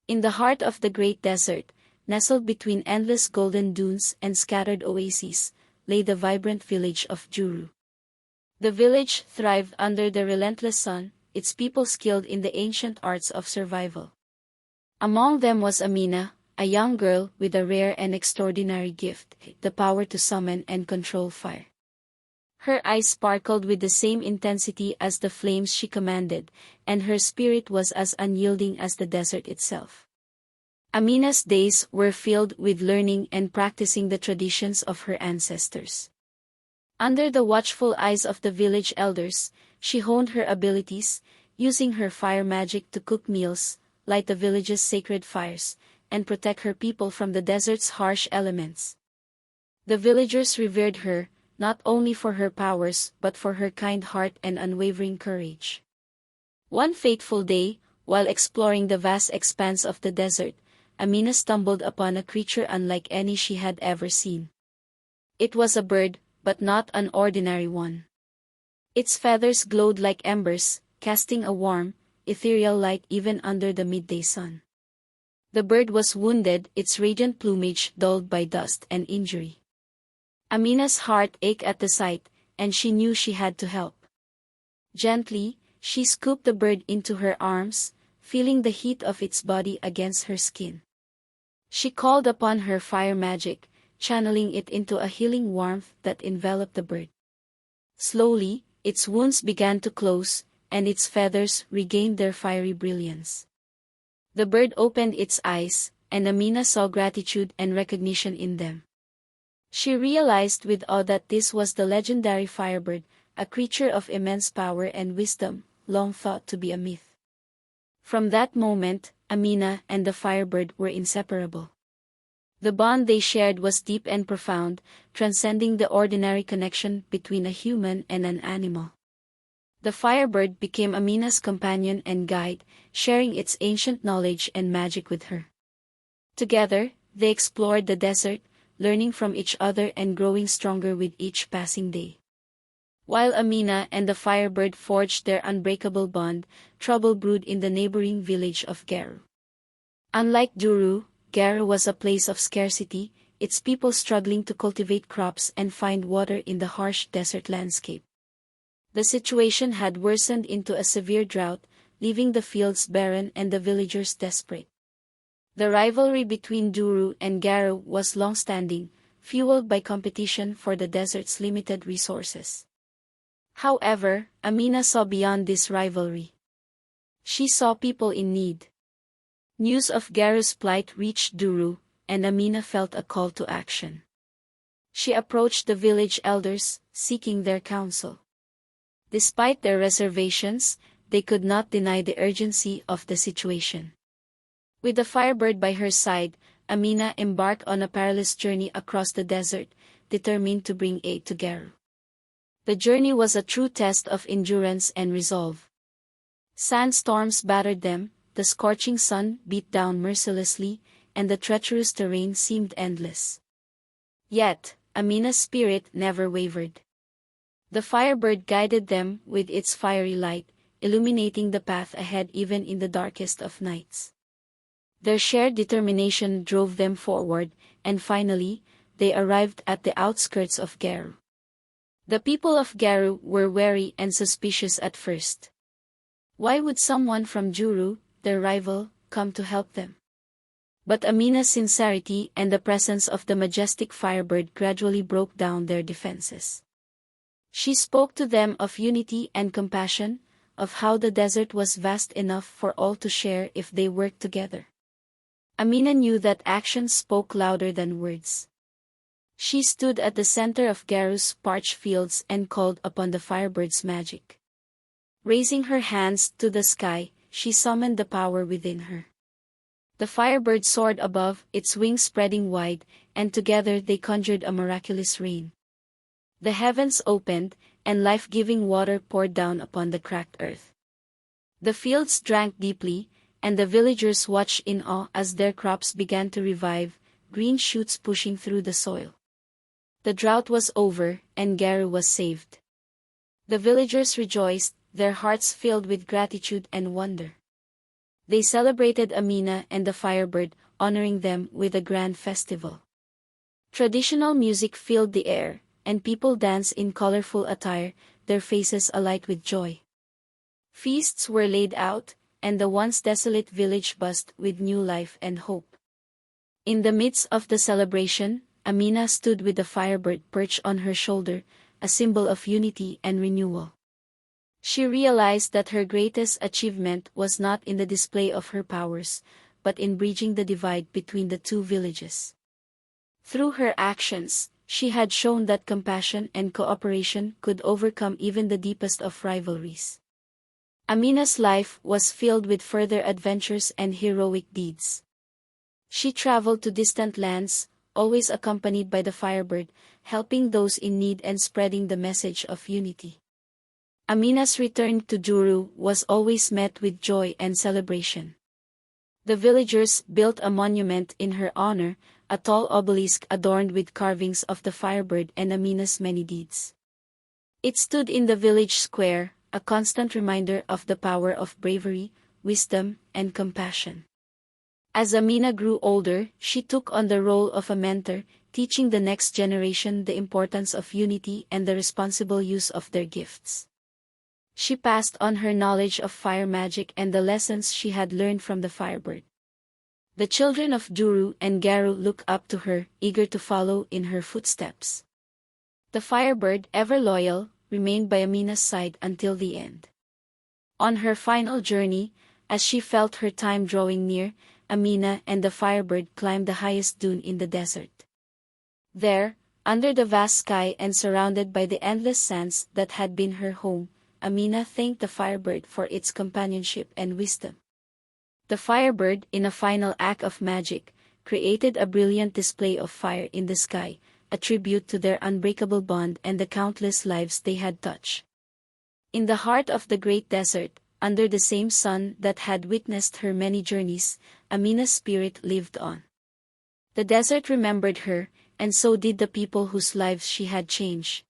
In the heart of the great desert, nestled between endless golden dunes and scattered oases, lay the vibrant village of Juru. The village thrived under the relentless sun, its people skilled in the ancient arts of survival. Among them was Amina, a young girl with a rare and extraordinary gift, the power to summon and control fire. Her eyes sparkled with the same intensity as the flames she commanded, and her spirit was as unyielding as the desert itself. Amina's days were filled with learning and practicing the traditions of her ancestors. Under the watchful eyes of the village elders, she honed her abilities, using her fire magic to cook meals, light the village's sacred fires, and protect her people from the desert's harsh elements. The villagers revered her, not only for her powers but for her kind heart and unwavering courage. One fateful day, while exploring the vast expanse of the desert, Amina stumbled upon a creature unlike any she had ever seen. It was a bird, but not an ordinary one. Its feathers glowed like embers, casting a warm, ethereal light even under the midday sun. The bird was wounded, its radiant plumage dulled by dust and injury. Amina's heart ached at the sight, and she knew she had to help. Gently, she scooped the bird into her arms, feeling the heat of its body against her skin. She called upon her fire magic, channeling it into a healing warmth that enveloped the bird. Slowly, its wounds began to close, and its feathers regained their fiery brilliance. The bird opened its eyes, and Amina saw gratitude and recognition in them. She realized with awe that this was the legendary Firebird, a creature of immense power and wisdom, long thought to be a myth. From that moment, Amina and the Firebird were inseparable. The bond they shared was deep and profound, transcending the ordinary connection between a human and an animal. The Firebird became Amina's companion and guide, sharing its ancient knowledge and magic with her. Together, they explored the desert, learning from each other and growing stronger with each passing day. While Amina and the Firebird forged their unbreakable bond, trouble brewed in the neighboring village of Geru. Unlike Juru, Geru was a place of scarcity, its people struggling to cultivate crops and find water in the harsh desert landscape. The situation had worsened into a severe drought, leaving the fields barren and the villagers desperate. The rivalry between Juru and Geru was long-standing, fueled by competition for the desert's limited resources. However, Amina saw beyond this rivalry. She saw people in need. News of Geru's plight reached Juru, and Amina felt a call to action. She approached the village elders, seeking their counsel. Despite their reservations, they could not deny the urgency of the situation. With the Firebird by her side, Amina embarked on a perilous journey across the desert, determined to bring aid to Geru. The journey was a true test of endurance and resolve. Sandstorms battered them, the scorching sun beat down mercilessly, and the treacherous terrain seemed endless. Yet, Amina's spirit never wavered. The Firebird guided them with its fiery light, illuminating the path ahead even in the darkest of nights. Their shared determination drove them forward, and finally, they arrived at the outskirts of Geru. The people of Geru were wary and suspicious at first. Why would someone from Juru, their rival, come to help them? But Amina's sincerity and the presence of the majestic Firebird gradually broke down their defenses. She spoke to them of unity and compassion, of how the desert was vast enough for all to share if they worked together. Amina knew that actions spoke louder than words. She stood at the center of Geru's parched fields and called upon the Firebird's magic. Raising her hands to the sky, she summoned the power within her. The Firebird soared above, its wings spreading wide, and together they conjured a miraculous rain. The heavens opened, and life-giving water poured down upon the cracked earth. The fields drank deeply, and the villagers watched in awe as their crops began to revive, green shoots pushing through the soil. The drought was over, and Geru was saved. The villagers rejoiced, their hearts filled with gratitude and wonder. They celebrated Amina and the Firebird, honoring them with a grand festival. Traditional music filled the air, and people danced in colorful attire, their faces alight with joy. Feasts were laid out, and the once desolate village buzzed with new life and hope. In the midst of the celebration, Amina stood with the Firebird perched on her shoulder, a symbol of unity and renewal. She realized that her greatest achievement was not in the display of her powers, but in bridging the divide between the two villages. Through her actions, she had shown that compassion and cooperation could overcome even the deepest of rivalries. Amina's life was filled with further adventures and heroic deeds. She traveled to distant lands, always accompanied by the Firebird, helping those in need and spreading the message of unity. Amina's return to Juru was always met with joy and celebration. The villagers built a monument in her honor, a tall obelisk adorned with carvings of the Firebird and Amina's many deeds. It stood in the village square, a constant reminder of the power of bravery, wisdom, and compassion. As Amina grew older, she took on the role of a mentor, teaching the next generation the importance of unity and the responsible use of their gifts. She passed on her knowledge of fire magic and the lessons she had learned from the Firebird. The children of Juru and Garu looked up to her, eager to follow in her footsteps. The Firebird, ever loyal, remained by Amina's side until the end. On her final journey, as she felt her time drawing near, Amina and the Firebird climbed the highest dune in the desert. There, under the vast sky and surrounded by the endless sands that had been her home, Amina thanked the Firebird for its companionship and wisdom. The Firebird, in a final act of magic, created a brilliant display of fire in the sky, a tribute to their unbreakable bond and the countless lives they had touched. In the heart of the great desert, under the same sun that had witnessed her many journeys, Amina's spirit lived on. The desert remembered her, and so did the people whose lives she had changed.